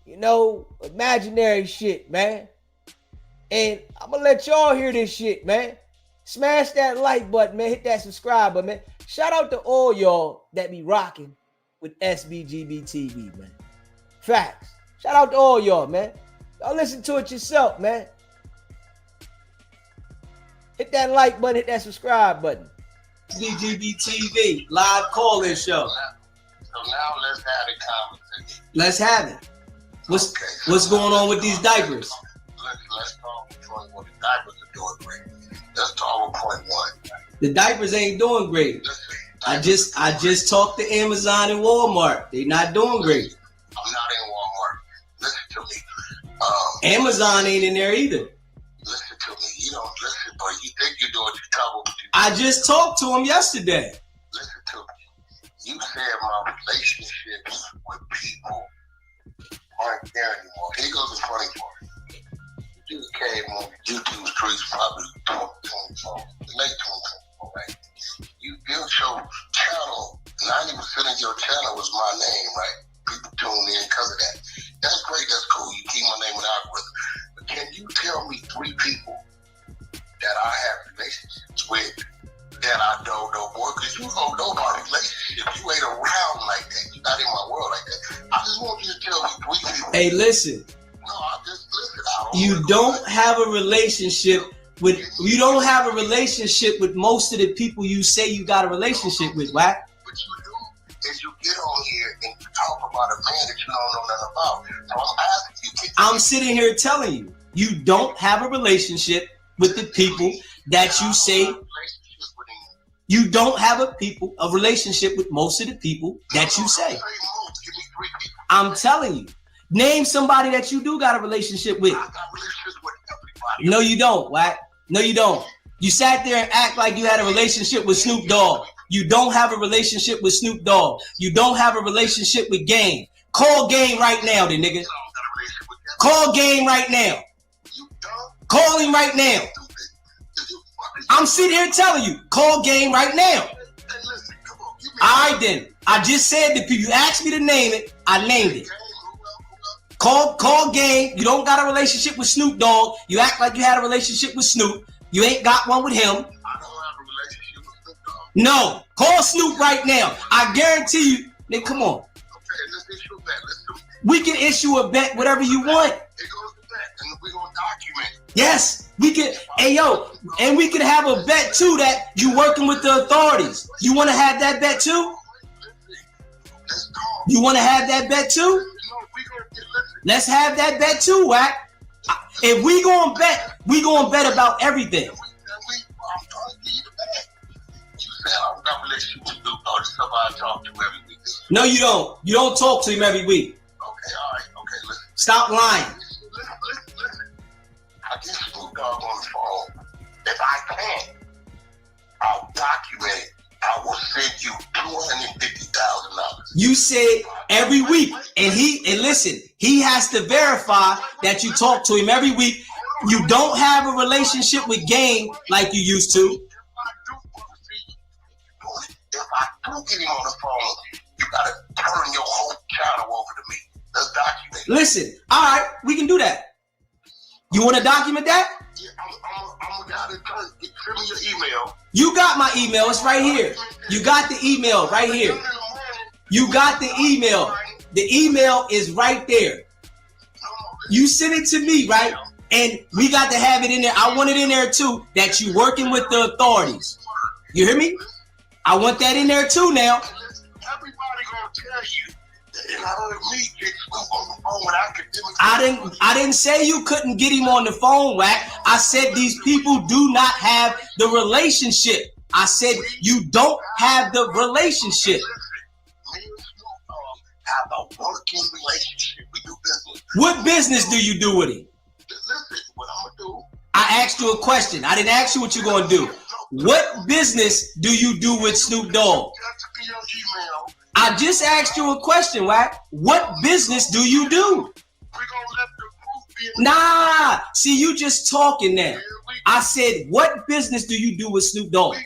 you know, imaginary shit, man. And I'm gonna let y'all hear this shit, man. Smash that like button, man. Hit that subscribe button, man. Shout out to all y'all that be rocking with SBGB TV, man. Facts. Shout out to all y'all, man. Y'all listen to it yourself, man. Hit that like button, hit that subscribe button. SBGB TV, live call-in show. So now let's have the conversation. Let's have it. What's going on with these diapers? Let's talk with point one. The diapers are doing great. Let's talk with point one. The diapers ain't doing great. Listen, I just talked to Amazon and Walmart. They not doing great. I'm not in Walmart. Listen to me. Amazon ain't in there either. Listen to me. You don't listen, but you think you're doing your trouble. I just talked to him yesterday. Listen to me. You said my relationships with people aren't there anymore. Here goes the funny part. You came on YouTube streets probably 2024, late 2024, right? You built your channel. 90% of your channel was my name, right? People tune in because of that. That's great. That's cool. You keep my name in the algorithm. But can you tell me 3 people that I have relationships with that I don't know more? Because you don't know about relationships. You ain't around like that. You're not in my world like that. I just want you to tell me 3 people. Hey, listen. No, I just listen. You don't have a relationship with. You don't have a relationship with most of the people you say you got a relationship with, Wack. What you do is you get on here and you talk about a man that you don't know nothing about. So I'm asking you. I'm sitting here telling you, you don't have a relationship with the people that you say. You don't have a relationship with most of the people that you say. I'm telling you. Name somebody that you do got a relationship with. I got relationships with everybody. No, you don't, Wack. No, you don't. You sat there and act like you had a relationship with Snoop Dogg. You don't have a relationship with Snoop Dogg. You don't have a relationship with Game. Call Game right now, then, nigga. Call Game right now. Call him right now. I'm sitting here telling you, call Game right now. All right, then. I just said to people, you asked me to name it. I named it. Call Game. You don't got a relationship with Snoop Dogg. You act like you had a relationship with Snoop. You ain't got one with him. I don't have a relationship with Snoop Dogg. No. Call Snoop right now. I guarantee you. Nigga, come on. Okay, let's issue a bet. Let's do it. We can issue a bet, whatever you want. It goes to bet, and we're going to document it. Yes. We can. Hey, yo. And we can have a bet, too, that you working with the authorities. You want to have that bet, too? Let's go. You want to have that bet, too? No, we're going to get listened. Let's have that bet, too, Wack. If we gonna bet about everything. I'm trying to give you the bet. You said I don't got a relationship with Snoop Dogg. This is somebody I talk to every week. No, you don't. You don't talk to him every week. Okay, all right. Okay, listen. Stop lying. Listen. I get Snoop Dogg on the phone. If I can, I'll document it. I will send you $250,000. You said every week, and listen, he has to verify that you talk to him every week. You don't have a relationship with Game like you used to. If I do get him on the phone, you gotta turn your whole channel over to me. Let's document it. Listen, all right, we can do that. You want to document that? Yeah, I'm a guy that send me your email. You got my email. It's right here. You got the email right here. You got the email. The email is right there. You sent it to me, right? And we got to have it in there. I want it in there too, that you working with the authorities. You hear me? I want that in there too now. Everybody gonna tell you And I heard me get Snoop on the phone with academics. I didn't say you couldn't get him on the phone, Wack. I said these people do not have the relationship. I said you don't have the relationship. Me and Snoop Dogg have a working relationship. We do business. What business do you do with him? Listen, what I'm gonna do. I asked you a question. I didn't ask you what you're gonna do. What business do you do with Snoop Dogg? I just asked you a question, Wack. What business do you do? Nah, see, you just talking now. I said, what business do you do with Snoop Dogg?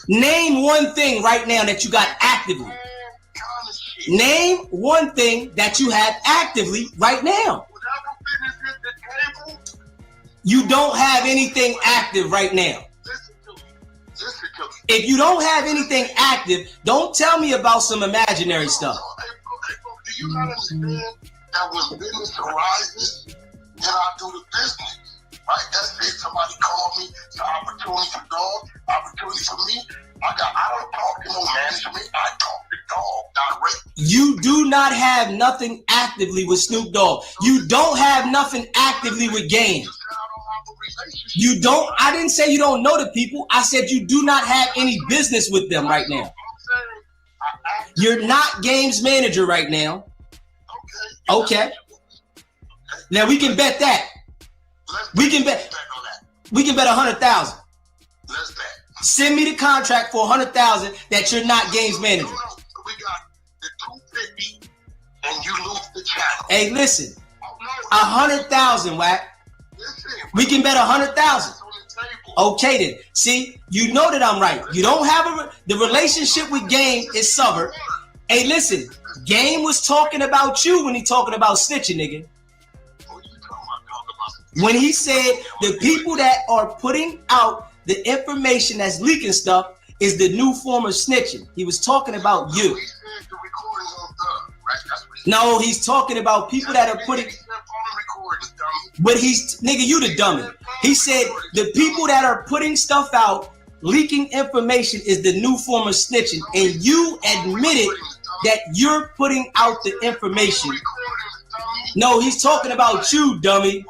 Name one thing right now that you got actively. Name one thing that you have actively right now. You don't have anything active right now. If you don't have anything active, don't tell me about some imaginary stuff. Do you not understand that when business arises, then I do the business? Right? That's it. Somebody called me. It's an opportunity for Dog, opportunity for me. I don't talk to no management. I talk to Dog directly. You do not have nothing actively with Snoop Dogg. You don't have nothing actively with Game. You don't. I didn't say you don't know the people. I said you do not have any business with them right now. You're not Game's manager right now. Okay. Now we can bet that. We can bet. We can bet 100,000. Let's bet. Send me the contract for 100,000 that you're not Game's manager. We got the 250, and you lose the channel. Hey, listen. 100,000, Wack. We can bet 100,000. Okay then. See, you know that I'm right. You don't have the relationship with Game is severed. Hey, listen. Game was talking about you when he talking about snitching, nigga. When he said the people that are putting out the information that's leaking stuff is the new form of snitching. He was talking about you. No, he's talking about people that are putting. But nigga, you the dummy. He said the people that are putting stuff out, leaking information is the new form of snitching. And you admitted that you're putting out the information. No, he's talking about you, dummy.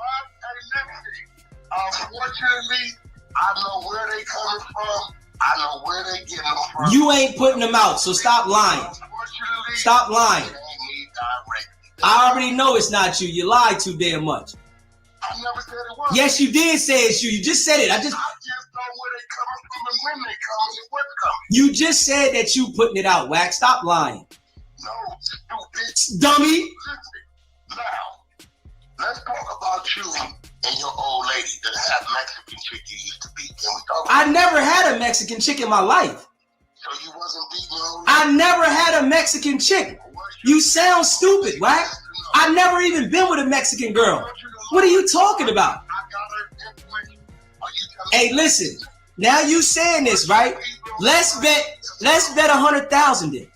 Unfortunately, I know where they coming from. I know where they getting them from. You ain't putting them out, so stop lying. Stop lying. I already know it's not you. You lied too damn much. I never said it was. Yes, you did say it's you. You just said it. I just know where they coming from and when they coming and what's coming. You just said that you putting it out, Wack. Stop lying. No, stupid. Dummy. Listen, now, let's talk about you and your old lady that had Mexican chick you used to beat. Can we talk about I never had a Mexican chick in my life. So you wasn't beating her? I never had a Mexican chick. You sound stupid, Wack. I never even been with a Mexican girl. What are you talking about? Hey, listen. Now you saying this, right? Let's bet 100,000 then.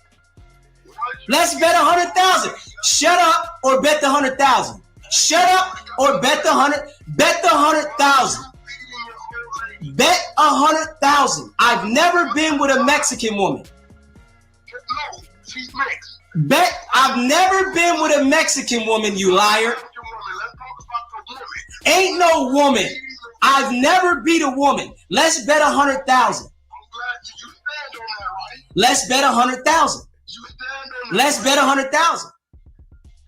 Let's bet 100,000. Shut up or bet the 100,000. Shut up or bet the 100. Bet the 100,000. Bet 100,000. I've never been with a Mexican woman. No, she's mixed. Bet I've never been with a Mexican woman, you liar. Ain't no woman. I've never beat a woman. Let's bet 100,000. Let's bet 100,000. Let's bet 100,000.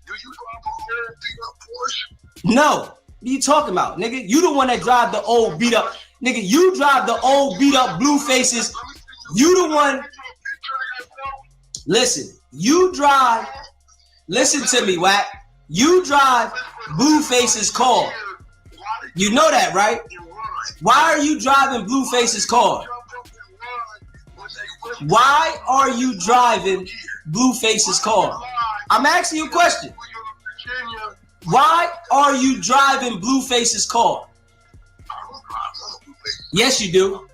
Do you drive a old beat up Porsche? No. What are you talking about, nigga? You the one that drive the old beat up. Nigga, you drive the old beat up blue faces. You the one. Listen, you drive. Listen to me, Wack. You drive Blueface's car. You know that, right? Why are you driving Blueface's car? Why are you driving Blueface's car? I'm asking you a question. Why are you driving Blueface's car? Yes, you do.